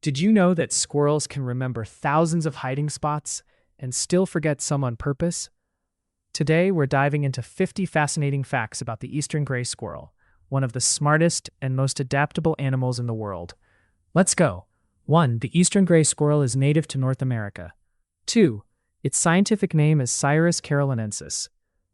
Did you know that squirrels can remember thousands of hiding spots and still forget some on purpose? Today, we're diving into 50 fascinating facts about the eastern gray squirrel, one of the smartest and most adaptable animals in the world. Let's go. 1. The eastern gray squirrel is native to North America. 2. Its scientific name is Cyrus carolinensis.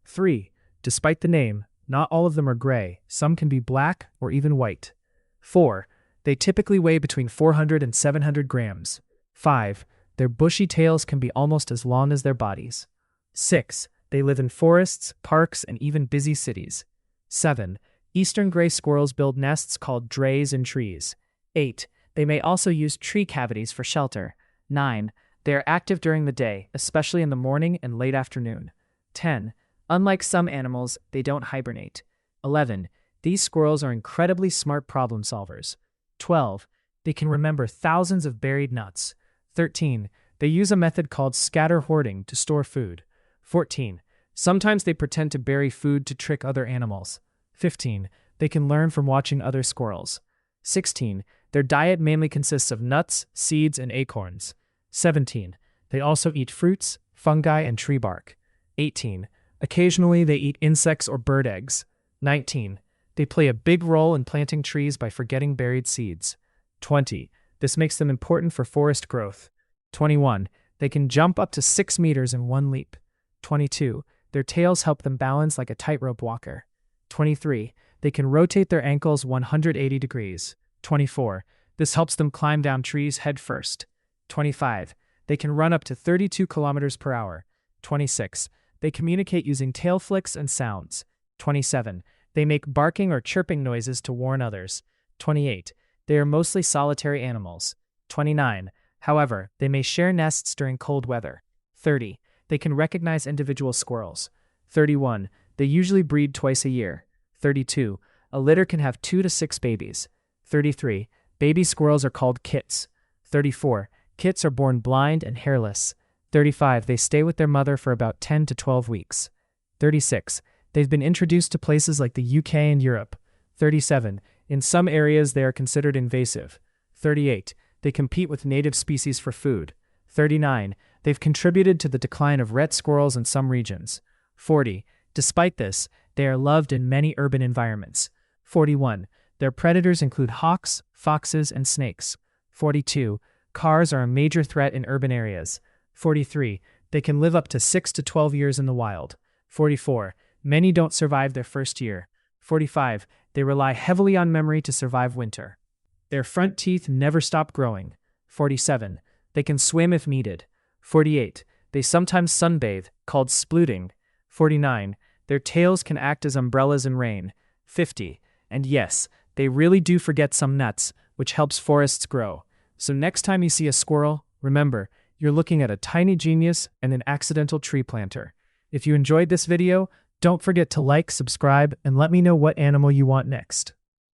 3. Despite the name, not all of them are gray. Some can be black or even white. 4. They typically weigh between 400 and 700 grams. 5. Their bushy tails can be almost as long as their bodies. 6. They live in forests, parks, and even busy cities. 7. Eastern gray squirrels build nests called drays in trees. 8. They may also use tree cavities for shelter. 9. They are active during the day, especially in the morning and late afternoon. 10. Unlike some animals, they don't hibernate. 11. These squirrels are incredibly smart problem solvers. 12. They can remember thousands of buried nuts. 13. They use a method called scatter hoarding to store food. 14. Sometimes they pretend to bury food to trick other animals. 15. They can learn from watching other squirrels. 16. Their diet mainly consists of nuts, seeds, and acorns. 17. They also eat fruits, fungi, and tree bark. 18. Occasionally, they eat insects or bird eggs. 19. They play a big role in planting trees by forgetting buried seeds. 20. This makes them important for forest growth. 21. They can jump up to 6 meters in one leap. 22. Their tails help them balance like a tightrope walker. 23. They can rotate their ankles 180 degrees. 24. This helps them climb down trees head first. 25. They can run up to 32 kilometers per hour. 26. They communicate using tail flicks and sounds. 27. They make barking or chirping noises to warn others. 28. They are mostly solitary animals. 29. However, they may share nests during cold weather. 30. They can recognize individual squirrels. 31. They usually breed twice a year. 32. A litter can have 2 to 6 babies. 33. Baby squirrels are called kits. 34. Kits are born blind and hairless. 35. They stay with their mother for about 10 to 12 weeks. 36. They've been introduced to places like the UK and Europe. 37. In some areas, they are considered invasive. 38. They compete with native species for food. 39. They've contributed to the decline of red squirrels in some regions. 40. Despite this, they are loved in many urban environments. 41. Their predators include hawks, foxes, and snakes. 42. Cars are a major threat in urban areas. 43. They can live up to 6 to 12 years in the wild. 44. Many don't survive their first year. 45. They rely heavily on memory to survive winter. Their front teeth never stop growing. 47. They can swim if needed. 48. They sometimes sunbathe, called splooting. 49. Their tails can act as umbrellas in rain. 50. And yes, they really do forget some nuts, which helps forests grow. So next time you see a squirrel, remember, you're looking at a tiny genius and an accidental tree planter. If you enjoyed this video, don't forget to like, subscribe, and let me know what animal you want next.